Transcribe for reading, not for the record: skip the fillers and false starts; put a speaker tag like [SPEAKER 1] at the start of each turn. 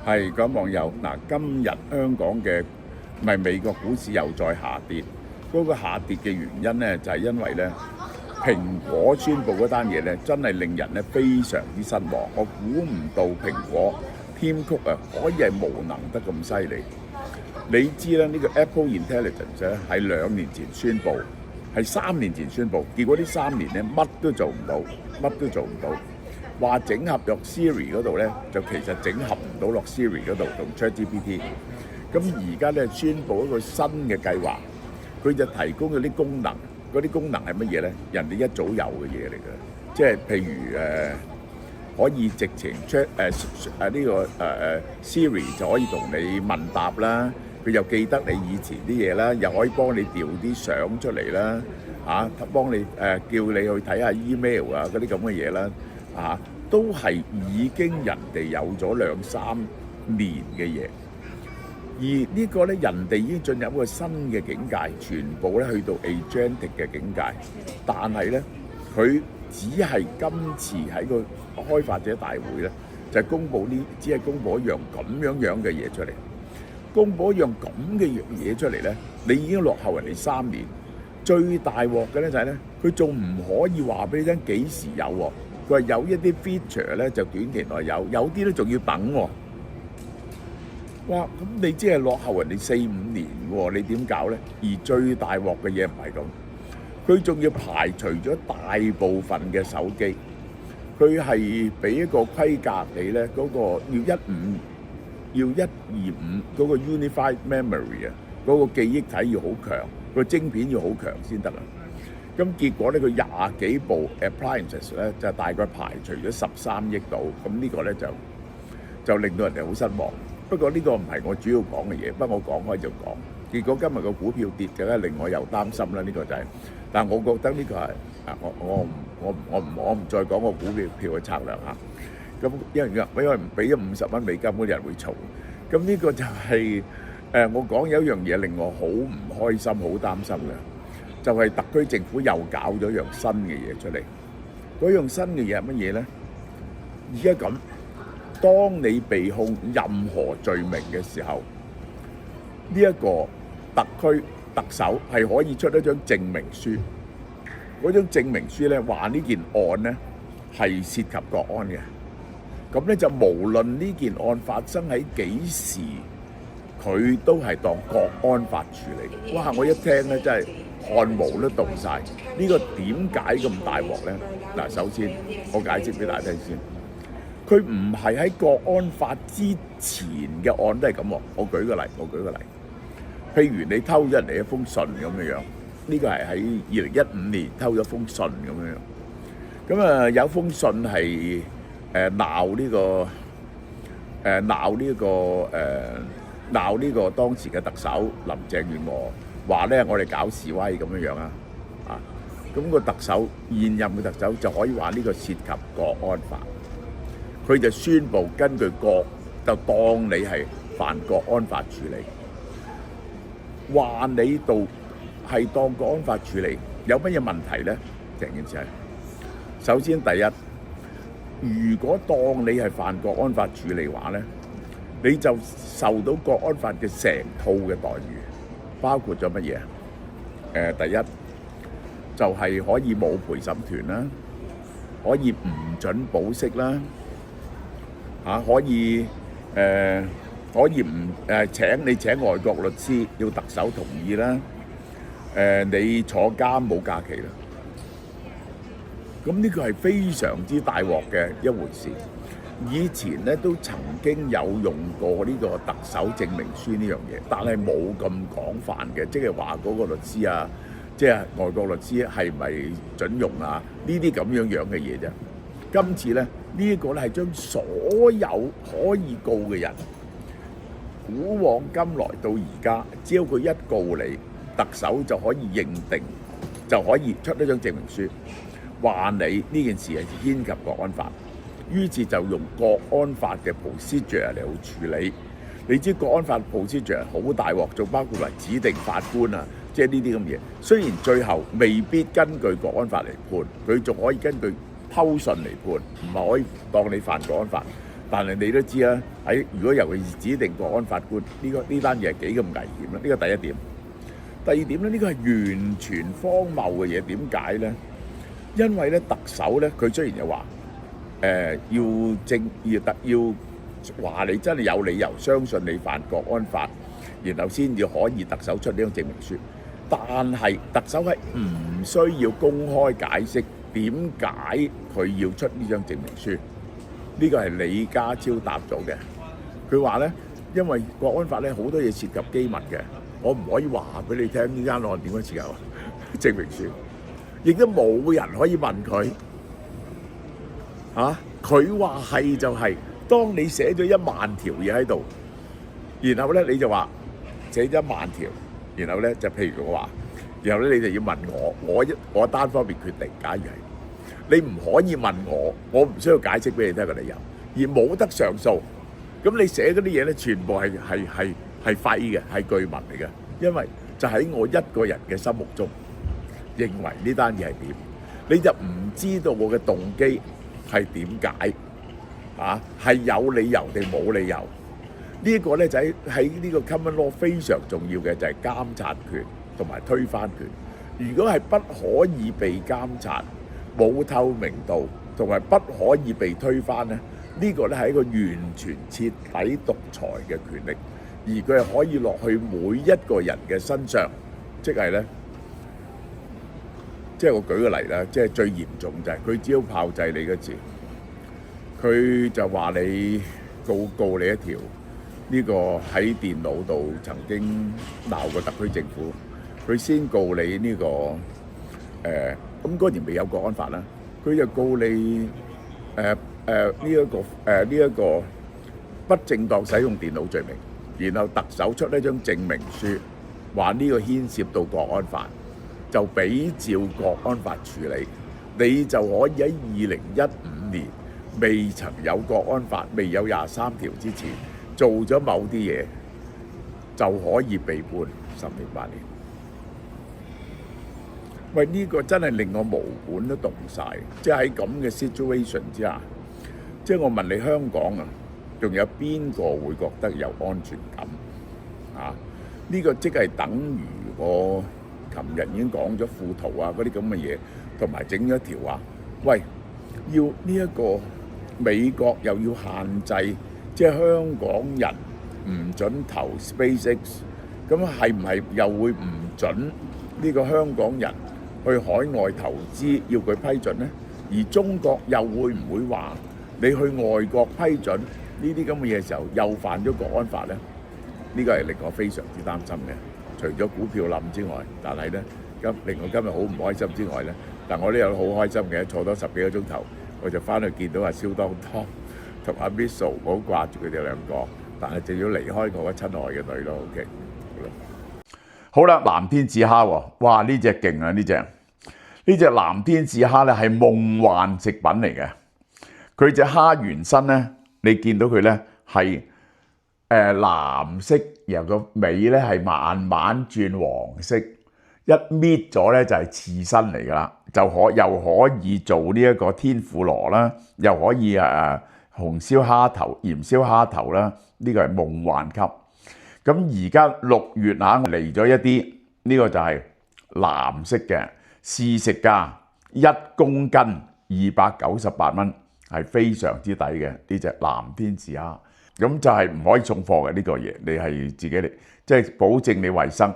[SPEAKER 1] 係咁網友嗱，今日香港嘅美國股市又再下跌，嗰個下跌嘅原因咧就係因為咧蘋果宣布嗰單嘢咧，真係令人咧非常之失望。我估唔到蘋果添曲啊，可以係無能得咁犀利。你知啦，呢個 Apple Intelligence 咧係2年前宣布，係3年前宣布，結果呢3年咧乜都做唔到，乜都做唔到。話整合落 Siri 嗰度咧，就其實整合唔到落 Siri 嗰度同 ChatGPT。咁而家咧宣布一個新嘅計劃，佢就提供嗰啲功能，嗰啲功能係乜嘢咧？人哋一早有嘅嘢嚟嘅，即係譬如可以直情 Siri 就可以同你問答啦，佢又記得你以前啲嘢啦，又可以幫你調啲相出嚟啦，幫你叫你去睇下 email 啊嗰啲咁嘅嘢啦。都係已經人哋有咗2-3年嘅嘢，而呢個咧人哋已經進入一個新嘅境界，全部咧去到 agentic 嘅境界，但係咧佢只係今次喺個開發者大會咧就係公佈呢，只係公佈一樣咁樣嘅嘢出嚟，公佈一樣咁嘅嘢出嚟咧，你已經落後人哋3年。最大鑊嘅咧就係咧，佢仲唔可以話俾你聽幾時有喎？佢話有一啲 feature 咧就短期內有啲咧仲要等喎。哇！咁你即係落後人哋4-5年喎，你點搞咧？而最大鑊嘅嘢唔係咁，佢仲要排除咗大部分嘅手機，佢係俾一個規格你咧，嗰個要125嗰個 unified memory 啊，嗰個記憶體要好強，個晶片要好強先得啊。咁結果咧，佢20幾部 appliances 咧，就大概排除咗13億度。咁呢個咧就令到人哋好失望。不過呢個唔係我主要講嘅嘢，不過我講開就講。結果今日個股票跌嘅咧，令我又擔心啦。呢個就係，但係我覺得呢個係我唔再講個股票嘅策略嚇。咁因為唔俾咗50蚊美金嗰啲人會嘈。咁呢個就係我講有一樣嘢令我好唔開心、好擔心嘅。就係特區政府又搞咗樣新嘅嘢出嚟，嗰樣新嘅嘢係乜嘢咧？而家咁，當你被控任何罪名嘅時候，呢一個特首係可以出一張證明書，嗰張證明書咧話呢件案咧係涉及國安嘅，咁咧就無論呢件案發生喺幾時，佢都係當國安法處理。哇！我一聽咧真係〜汗毛都凍晒，呢個點解咁大鑊咧？嗱，首先我解釋俾大家聽先，佢唔係喺國安法之前嘅案都係咁喎。我舉個例，譬如你偷咗人哋一封信咁樣，呢個係喺2015年偷咗封信咁樣。咁啊有封信係鬧呢個當時嘅特首林鄭月娥。話咧，我哋搞示威咁樣啊，咁個現任嘅特首就可以話呢個涉及國安法，佢就宣布根據就當你係犯國安法處理，話你度係當國安法處理，有乜嘢問題咧？成件事係首先第一，如果當你係犯國安法處理話咧，你就受到國安法嘅成套嘅待遇。包括咗乜嘢？第一就係可以冇陪審團啦，可以唔準保釋啦，可以唔請外國律師，要特首同意啦。你坐監冇假期啦。咁呢個係非常之大鑊嘅一回事。以前咧都曾經有用過呢個特首證明書呢樣嘢，但係冇咁廣泛嘅，即係話嗰個律師啊，即係外國律師係咪準用啊？呢啲咁樣嘅嘢啫。今次咧呢一個咧係將所有可以告嘅人，古往今來到而家，只要佢一告你，特首就可以認定，就可以出一張證明書，話你呢件事係牽及國安法。於是就用國安法嘅 procedure 嚟去處理。你知國安法 procedure 好大鑊，仲包括埋指定法官啊，即係呢啲咁嘢。雖然最後未必根據國安法嚟判，佢仲可以根據偷信嚟判，唔係可以當你犯國安法。但係你都知啦，如果尤其是指定國安法官，呢單嘢係幾咁危險啦。呢個第一點。第二點咧，呢個係完全荒謬嘅嘢。點解咧？因為咧特首咧，佢雖然又話要話你真係有理由相信你犯國安法，然後先至可以特首出呢張證明書。但係特首係唔需要公開解釋點解佢要出呢張證明書。呢個係李家超答咗嘅。佢話咧，因為國安法咧好多嘢涉及機密嘅，我唔可以話俾你聽呢間案點樣設有證明書，亦都冇人可以問佢。佢話係就係。當你寫咗1萬條嘢喺度，然後咧你就話寫咗1萬條，然後咧就譬如我話，然後咧你就要問我單方面決定。假如係你唔可以問我唔需要解釋俾你聽個理由，而冇得上訴，咁你寫嗰啲嘢咧全部係廢嘅，係據聞嚟嘅，因為就喺我一個人嘅心目中認為呢單嘢係點，你就唔知道我嘅動機係點解。係有理由定冇理由？呢一個咧就喺呢個 common law 非常重要嘅就係監察權同埋推翻權。如果係不可以被監察、冇透明度同埋不可以被推翻咧，呢個咧係一個完全徹底獨裁嘅權力，而佢係可以落去每一個人嘅身上，即係咧，即係我舉個例啦，即係最嚴重就係佢只要炮製你嘅字。佢就話你告你一條呢個喺電腦度曾經鬧過特區政府，佢先告你呢個咁嗰年未有國安法啦，佢就告你呢一個不正當使用電腦罪名，然後特首出呢張證明書，話呢個牽涉到國安法，就比照國安法處理，你就可以喺2015年。未曾有國安法、未有23條之前，做咗某啲嘢，就可以被判10年8年。喂，呢個真係令我毛管都凍晒。即係喺咁嘅 situation 之下，即係我問你香港啊，仲有邊個會覺得有安全感？呢個即係等於我琴日已經講咗富途嗰啲咁嘅嘢，同埋整咗一條話，喂，要呢一個。美國又要限制，即係香港人唔準投 SpaceX， 咁係唔係又會唔準呢個香港人去海外投資要佢批准呢？而中國又會唔會話你去外國批准呢啲咁嘅嘢時候又犯咗國安法呢？呢個係令我非常之擔心嘅。除咗股票冧之外，但係呢，令我今日好唔開心之外呢，但我都有好開心嘅，坐多10幾個鐘頭。我就翻去見到阿蕭當湯同阿 Misso， 我好掛住佢哋兩個，但係就要離開我嘅親愛嘅女咯。OK， 好啦，藍天使蝦喎，哇！呢隻勁啊！呢隻藍天使蝦咧係夢幻食品嚟嘅。佢隻蝦原身咧，你見到佢咧係藍色，然後個尾咧係慢慢轉黃色。一搣咗咧就係刺身嚟噶啦，又可以做呢一個天婦羅啦，又可以紅燒蝦頭、鹽燒蝦頭啦，呢個係夢幻級。咁而家6月嚟咗一啲，呢個就係藍色嘅試食價，1公斤298蚊，係非常之抵嘅呢隻藍天使蝦。咁就係唔可以送貨嘅呢個嘢，你係自己嚟，即係保證你衞生。